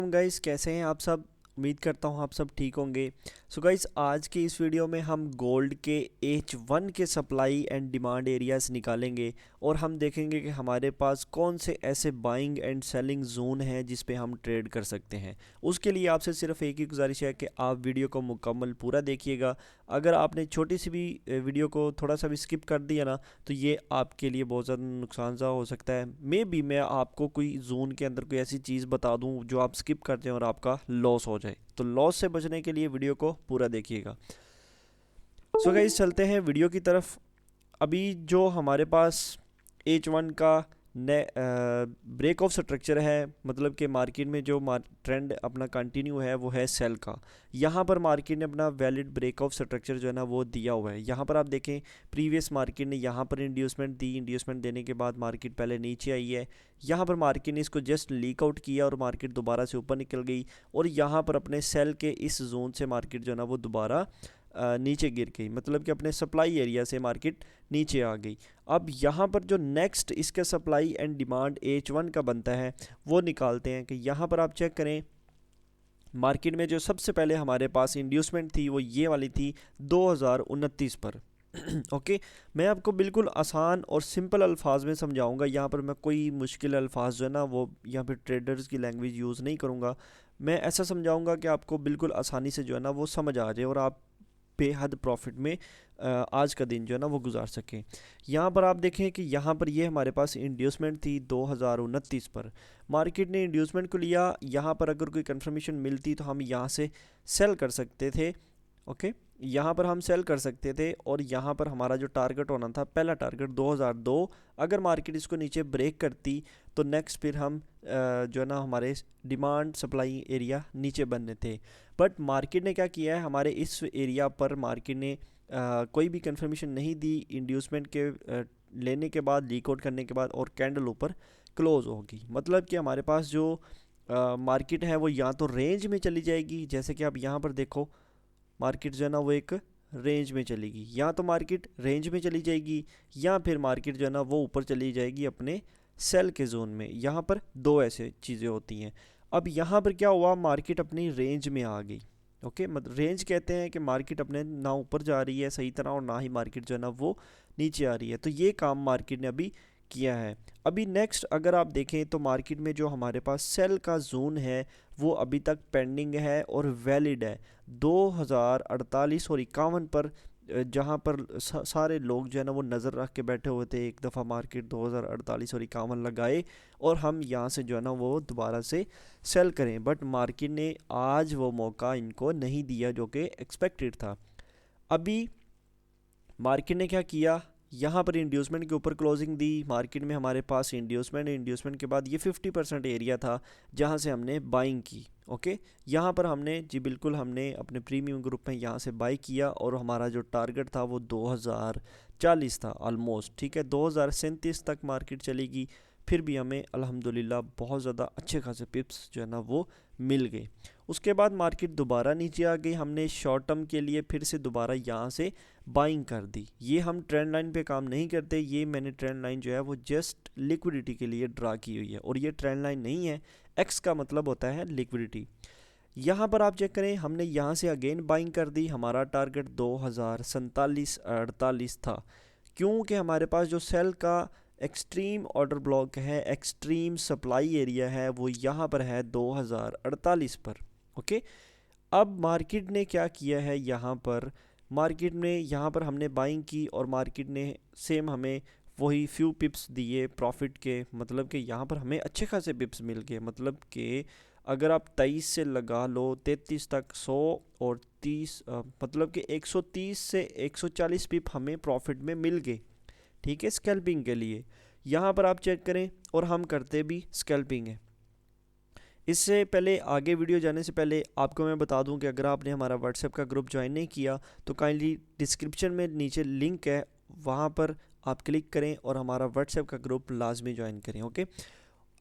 Guys, कैसे हैं आप सब। उम्मीद करता हूँ आप सब ठीक होंगे। सो गाइस, आज की इस वीडियो में हम गोल्ड के H1 के सप्लाई एंड डिमांड एरियाज निकालेंगे और हम देखेंगे कि हमारे पास कौन से ऐसे बाइंग एंड सेलिंग जोन हैं जिस पे हम ट्रेड कर सकते हैं। उसके लिए आपसे सिर्फ एक ही गुजारिश है कि आप वीडियो को मुकम्मल पूरा देखिएगा। अगर आपने छोटी सी भी वीडियो को थोड़ा सा भी स्किप कर दिया ना, तो ये आपके लिए बहुत ज़्यादा नुकसानजा हो सकता है। मे बी मैं आपको कोई जोन के अंदर कोई ऐसी चीज़ बता दूं जो आप स्किप कर दें और आपका लॉस हो जाए। तो लॉस से बचने के लिए वीडियो को पूरा देखिएगा। सो गाइस, चलते हैं वीडियो की तरफ। अभी जो हमारे पास H1 का ब्रेक ऑफ स्ट्रक्चर है, मतलब कि मार्केट में जो ट्रेंड अपना कंटिन्यू है वो है सेल का। यहाँ पर मार्केट ने अपना वैलिड ब्रेक ऑफ स्ट्रक्चर जो है ना वो दिया हुआ है। यहाँ पर आप देखें, प्रीवियस मार्केट ने यहाँ पर इंड्यूसमेंट दी, इंड्यूसमेंट देने के बाद मार्केट पहले नीचे आई है। यहाँ पर मार्केट ने इसको जस्ट लीक आउट किया और मार्केट दोबारा से ऊपर निकल गई और यहाँ पर अपने सेल के इस जोन से मार्केट जो है ना वो दोबारा नीचे गिर गई, मतलब कि अपने सप्लाई एरिया से मार्केट नीचे आ गई। अब यहाँ पर जो नेक्स्ट इसका सप्लाई एंड डिमांड H1 का बनता है वो निकालते हैं कि यहाँ पर आप चेक करें, मार्केट में जो सबसे पहले हमारे पास इंड्यूसमेंट थी वो ये वाली थी 2029 पर। ओके, मैं आपको बिल्कुल आसान और सिंपल अल्फाज में समझाऊंगा। यहाँ पर मैं कोई मुश्किल अल्फाज जो है ना वो यहाँ पर ट्रेडर्स की लैंग्वेज यूज़ नहीं करूँगा। मैं ऐसा समझाऊंगा कि आपको बिल्कुल आसानी से जो है ना वो समझ आ जाए और आप बेहद प्रॉफिट में आज का दिन जो है ना वो गुजार सकें। यहाँ पर आप देखें कि यहाँ पर ये हमारे पास इंड्यूसमेंट थी 2029 पर। मार्केट ने इंड्यूसमेंट को लिया, यहाँ पर अगर कोई कंफर्मेशन मिलती तो हम यहाँ से सेल कर सकते थे। ओके, यहाँ पर हम सेल कर सकते थे और यहाँ पर हमारा जो टारगेट होना था, पहला टारगेट 2002, अगर मार्केट इसको नीचे ब्रेक करती तो नेक्स्ट फिर हम जो है ना हमारे डिमांड सप्लाई एरिया नीचे बनने थे। बट मार्केट ने क्या किया है, हमारे इस एरिया पर मार्केट ने कोई भी कंफर्मेशन नहीं दी इंड्यूसमेंट के लेने के बाद, लीक आउट करने के बाद, और कैंडल ऊपर क्लोज होगी। मतलब कि हमारे पास जो मार्केट है वो या तो रेंज में चली जाएगी, जैसे कि आप यहाँ पर देखो मार्केट जो है ना वो एक रेंज में चलेगी, या तो मार्केट रेंज में चली जाएगी या फिर मार्केट जो है ना वो ऊपर चली जाएगी अपने सेल के जोन में। यहाँ पर दो ऐसे चीज़ें होती हैं। अब यहाँ पर क्या हुआ, मार्केट अपनी रेंज में आ गई। ओके, मतलब रेंज कहते हैं कि मार्केट अपने ना ऊपर जा रही है सही तरह और ना ही मार्केट जो है ना वो नीचे आ रही है। तो ये काम मार्केट ने अभी किया है। अभी नेक्स्ट अगर आप देखें तो मार्केट में जो हमारे पास सेल का जोन है वो अभी तक पेंडिंग है और वैलिड है 2048 और 51 पर, जहाँ पर सारे लोग जो है ना वो नज़र रख के बैठे हुए थे। एक दफ़ा मार्केट 2048 और 51 लगाए और हम यहाँ से जो है ना वो दोबारा से सेल करें, बट मार्केट ने आज वो मौका इनको नहीं दिया जो कि एक्सपेक्टेड था। अभी मार्केट ने क्या किया, यहाँ पर इंड्यूसमेंट के ऊपर क्लोजिंग दी। मार्केट में हमारे पास इंड्यूसमेंट के बाद ये 50% एरिया था जहाँ से हमने बाइंग की। ओके, यहाँ पर हमने जी बिल्कुल हमने अपने प्रीमियम ग्रुप में यहाँ से बाई किया और हमारा जो टारगेट था वो 2040 था ऑलमोस्ट। ठीक है, 2037 तक मार्केट चलेगी, फिर भी हमें अल्हम्दुलिल्लाह बहुत ज़्यादा अच्छे खासे पिप्स जो है ना वो मिल गए। उसके बाद मार्केट दोबारा नीचे आ गई, हमने शॉर्ट टर्म के लिए फिर से दोबारा यहाँ से बाइंग कर दी। ये हम ट्रेंड लाइन पे काम नहीं करते, ये मैंने ट्रेंड लाइन जो है वो जस्ट लिक्विडिटी के लिए ड्रा की हुई है और ये ट्रेंड लाइन नहीं है। एक्स का मतलब होता है लिक्विडिटी। यहाँ पर आप चेक करें, हमने यहाँ से अगेन बाइंग कर दी। हमारा टारगेट 2047-48 था, क्योंकि हमारे पास जो सेल का एक्सट्रीम ऑर्डर ब्लॉक है, एक्सट्रीम सप्लाई एरिया है, वो यहाँ पर है 2048 पर। ओके, अब मार्केट ने क्या किया है, यहाँ पर मार्केट में यहाँ पर हमने बाइंग की और मार्केट ने सेम हमें वही फ्यू पिप्स दिए प्रॉफिट के, मतलब कि यहाँ पर हमें अच्छे खासे पिप्स मिल गए। मतलब कि अगर आप 23 से लगा लो 33 तक 100 और 30, मतलब कि 130 से 140 पिप हमें प्रॉफिट में मिल गए। ठीक है, स्कैल्पिंग के लिए यहाँ पर आप चेक करें, और हम करते भी स्कैल्पिंग है। इससे पहले आगे वीडियो जाने से पहले आपको मैं बता दूं कि अगर आपने हमारा व्हाट्सएप का ग्रुप ज्वाइन नहीं किया तो काइंडली डिस्क्रिप्शन में नीचे लिंक है, वहाँ पर आप क्लिक करें और हमारा व्हाट्सएप का ग्रुप लाजमी ज्वाइन करें। ओके,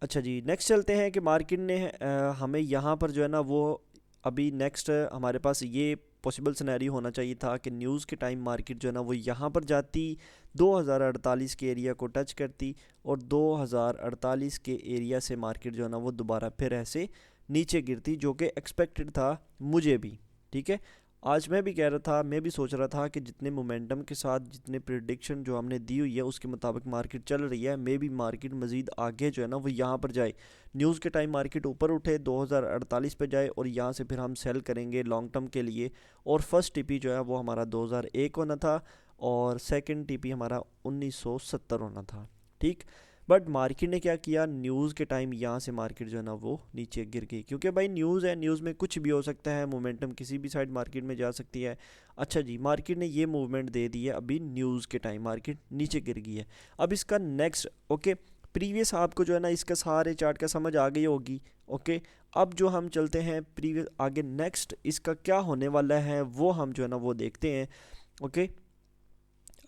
अच्छा जी, नेक्स्ट चलते हैं कि मार्केट ने हमें यहाँ पर जो है ना वो अभी नेक्स्ट हमारे पास ये पॉसिबल सिनेरियो होना चाहिए था कि न्यूज़ के टाइम मार्केट जो है ना वो यहाँ पर जाती, 2048 के एरिया को टच करती और 2048 के एरिया से मार्केट जो है ना वो दोबारा फिर ऐसे नीचे गिरती, जो कि एक्सपेक्टेड था मुझे भी। ठीक है, आज मैं भी कह रहा था, मैं भी सोच रहा था कि जितने मोमेंटम के साथ जितने प्रिडिक्शन जो हमने दी हुई है उसके मुताबिक मार्केट चल रही है, मे भी मार्केट मज़ीद आगे जो है ना वो यहाँ पर जाए, न्यूज़ के टाइम मार्केट ऊपर उठे 2048 पे जाए और यहाँ से फिर हम सेल करेंगे लॉन्ग टर्म के लिए। और फर्स्ट टीपी जो है वो हमारा 2001 होना था और सेकंड टीपी हमारा 1970 होना था। ठीक, बट मार्केट ने क्या किया, न्यूज़ के टाइम यहाँ से मार्केट जो है ना वो नीचे गिर गई, क्योंकि भाई न्यूज़ है, न्यूज़ में कुछ भी हो सकता है, मोमेंटम किसी भी साइड मार्केट में जा सकती है। अच्छा जी, मार्केट ने ये मूवमेंट दे दी है, अभी न्यूज़ के टाइम मार्केट नीचे गिर गई है। अब इसका नेक्स्ट, ओके, प्रीवियस आपको जो है ना इसका सारे चार्ट का समझ आ गई होगी। ओके, अब जो हम चलते हैं प्रीवियस आगे, नेक्स्ट इसका क्या होने वाला है वो हम जो है ना वो देखते हैं। ओके,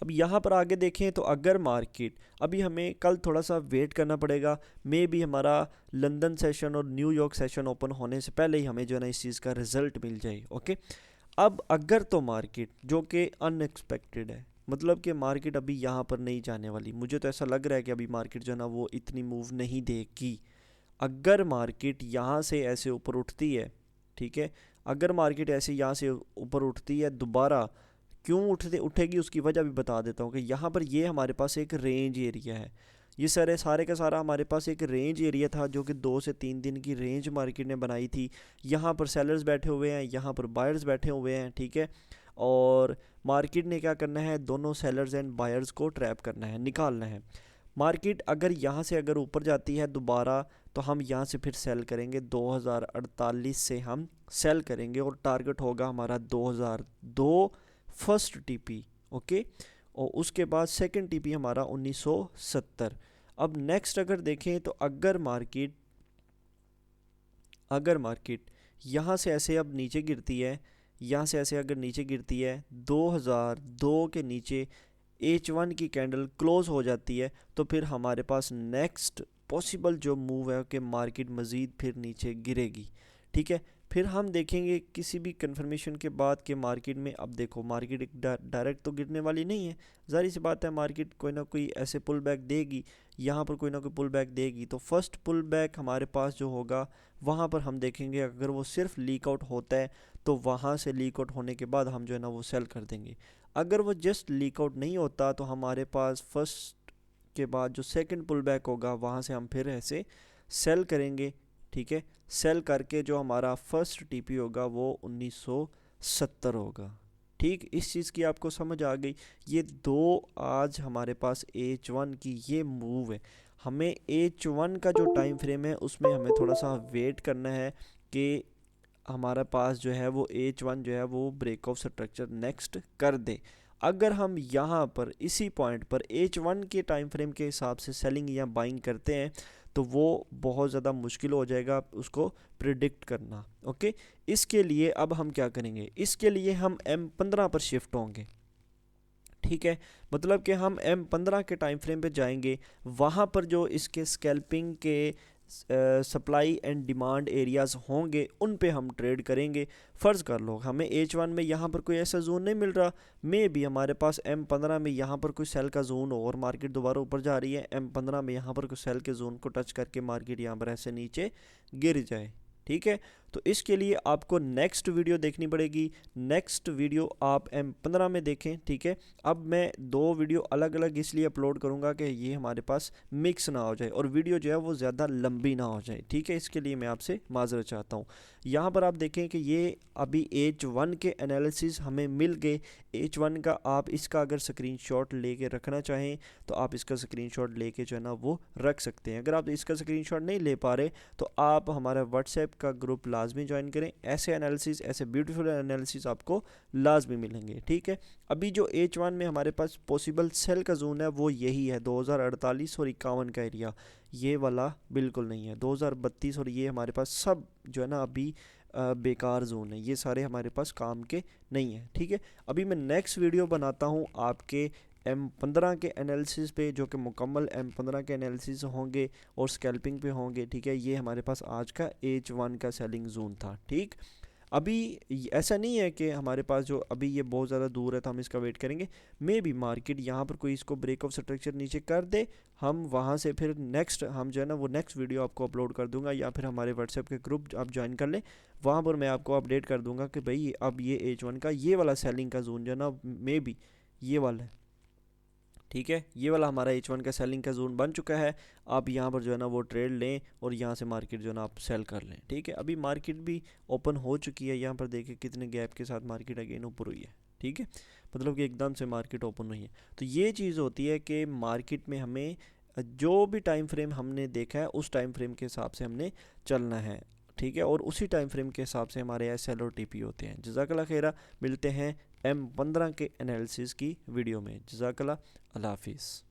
अब यहाँ पर आगे देखें तो अगर मार्केट, अभी हमें कल थोड़ा सा वेट करना पड़ेगा, मे भी हमारा लंदन सेशन और न्यूयॉर्क सेशन ओपन होने से पहले ही हमें जो है ना इस चीज़ का रिजल्ट मिल जाए। ओके, अब अगर तो मार्केट जो कि अनएक्सपेक्टेड है, मतलब कि मार्केट अभी यहाँ पर नहीं जाने वाली, मुझे तो ऐसा लग रहा है कि अभी मार्केट जो है ना वो इतनी मूव नहीं देगी। अगर मार्केट यहाँ से ऐसे ऊपर उठती है, ठीक है, अगर मार्केट ऐसे यहाँ से ऊपर उठती है दोबारा, क्यों उठेगी उसकी वजह भी बता देता हूँ कि यहाँ पर ये हमारे पास एक रेंज एरिया है। ये सारे का सारा हमारे पास एक रेंज एरिया था जो कि 2 से 3 दिन की रेंज मार्केट ने बनाई थी। यहाँ पर सेलर्स बैठे हुए हैं, यहाँ पर बायर्स बैठे हुए हैं। ठीक है, और मार्केट ने क्या करना है, दोनों सेलर्स एंड बायर्स को ट्रैप करना है, निकालना है। मार्केट अगर यहाँ से अगर ऊपर जाती है दोबारा, तो हम यहाँ से फिर सेल करेंगे 2048 से हम सेल करेंगे और टारगेट होगा हमारा 2002 फर्स्ट टीपी। ओके, और उसके बाद सेकंड टीपी हमारा 1970। अब नेक्स्ट अगर देखें तो अगर मार्केट यहाँ से ऐसे अब नीचे गिरती है, यहाँ से ऐसे अगर नीचे गिरती है 2002 के नीचे H1 की कैंडल क्लोज हो जाती है, तो फिर हमारे पास नेक्स्ट पॉसिबल जो मूव है कि मार्केट मज़ीद फिर नीचे गिरेगी। ठीक है, फिर हम देखेंगे किसी भी कंफर्मेशन के बाद कि मार्केट में, अब देखो मार्केट एक डायरेक्ट तो गिरने वाली नहीं है, ज़ाहिर सी बात है मार्केट कोई ना कोई ऐसे पुल बैक देगी, यहाँ पर कोई ना कोई पुल बैक देगी। तो फर्स्ट पुल बैक हमारे पास जो होगा वहाँ पर हम देखेंगे, अगर वो सिर्फ लीक आउट होता है तो वहाँ से लीक आउट होने के बाद हम जो है ना वो सेल कर देंगे। अगर वो जस्ट लीक आउट नहीं होता तो हमारे पास फर्स्ट के बाद जो सेकंड पुल बैक होगा वहाँ से हम फिर ऐसे सेल करेंगे। ठीक है, सेल करके जो हमारा फर्स्ट टीपी होगा वो 1970 होगा। ठीक, इस चीज़ की आपको समझ आ गई। ये दो आज हमारे पास H1 की ये मूव है। हमें H1 का जो टाइम फ्रेम है उसमें हमें थोड़ा सा वेट करना है कि हमारे पास जो है वो H1 जो है वो ब्रेक ऑफ स्ट्रक्चर नेक्स्ट कर दे। अगर हम यहाँ पर इसी पॉइंट पर H1 के टाइम फ्रेम के हिसाब से सेलिंग या बाइंग करते हैं तो वो बहुत ज़्यादा मुश्किल हो जाएगा उसको प्रिडिक्ट करना। ओके, इसके लिए अब हम क्या करेंगे, इसके लिए हम M15 पर शिफ्ट होंगे। ठीक है, मतलब कि हम M15 के टाइम फ्रेम पे जाएंगे, वहाँ पर जो इसके स्कैल्पिंग के सप्लाई एंड डिमांड एरियाज़ होंगे उन पे हम ट्रेड करेंगे। फ़र्ज़ कर लो हमें H1 में यहाँ पर कोई ऐसा जोन नहीं मिल रहा, मे भी हमारे पास M15 में यहाँ पर कोई सेल का जोन हो और मार्केट दोबारा ऊपर जा रही है, M15 में यहाँ पर कोई सेल के जोन को टच करके मार्केट यहाँ पर ऐसे नीचे गिर जाए। ठीक है, तो इसके लिए आपको नेक्स्ट वीडियो देखनी पड़ेगी। नेक्स्ट वीडियो आप M15 में देखें। ठीक है, अब मैं दो वीडियो अलग अलग इसलिए अपलोड करूंगा कि ये हमारे पास मिक्स ना हो जाए और वीडियो जो है वो ज़्यादा लंबी ना हो जाए। ठीक है, इसके लिए मैं आपसे माजरत चाहता हूँ। यहाँ पर आप देखें कि ये अभी H1 के एनालिसिस हमें मिल गए। H1 का आप इसका अगर स्क्रीनशॉट लेके रखना चाहें तो आप इसका स्क्रीनशॉट लेके जो है ना वो रख सकते हैं। अगर आप इसका स्क्रीनशॉट नहीं ले पा रहे तो आप हमारा व्हाट्सएप का ग्रुप लाजमी ज्वाइन करें। ऐसे एनालिसिस, ऐसे ब्यूटीफुल एनालिसिस आपको लाजमी मिलेंगे। ठीक है, अभी जो H1 में हमारे पास पॉसिबल सेल का जोन है वो यही है 2048 और 51 का एरिया, ये वाला बिल्कुल नहीं है 2032 और ये हमारे पास सब जो है ना अभी बेकार जोन है, ये सारे हमारे पास काम के नहीं है। ठीक है, अभी मैं नेक्स्ट वीडियो बनाता हूँ आपके M15 के एनालिसिस पे, जो कि मुकम्मल M15 के एनालिसिस होंगे और स्कैल्पिंग पे होंगे। ठीक है, ये हमारे पास आज का H1 का सेलिंग जोन था। ठीक, अभी ऐसा नहीं है कि हमारे पास जो अभी ये बहुत ज़्यादा दूर है तो हम इसका वेट करेंगे। मे बी मार्केट यहाँ पर कोई इसको ब्रेक ऑफ स्ट्रक्चर नीचे कर दे, हम वहाँ से फिर नेक्स्ट हम जो है ना वो नेक्स्ट वीडियो आपको अपलोड कर दूंगा, या फिर हमारे व्हाट्सएप के ग्रुप आप ज्वाइन कर लें, वहाँ पर मैं आपको अपडेट कर दूंगा कि भाई अब ये H1 का ये वाला सेलिंग का जोन जो है ना मे बी ये वाला है। ठीक है, ये वाला हमारा H1 का सेलिंग का जोन बन चुका है। आप यहाँ पर जो है ना वो ट्रेड लें और यहाँ से मार्केट जो है ना आप सेल कर लें। ठीक है, अभी मार्केट भी ओपन हो चुकी है, यहाँ पर देखिए कितने गैप के साथ मार्केट अगेन ऊपर हुई है। ठीक है, मतलब कि एकदम से मार्केट ओपन हुई है। तो ये चीज़ होती है कि मार्केट में हमें जो भी टाइम फ्रेम हमने देखा है उस टाइम फ्रेम के हिसाब से हमने चलना है। ठीक है, और उसी टाइम फ्रेम के हिसाब से हमारे SL और TP होते हैं। जज़ाकल्लाह खैरा, मिलते हैं M15 के एनालिसिस की वीडियो में। जज़ाकल्लाह, अल्लाह हाफिज़।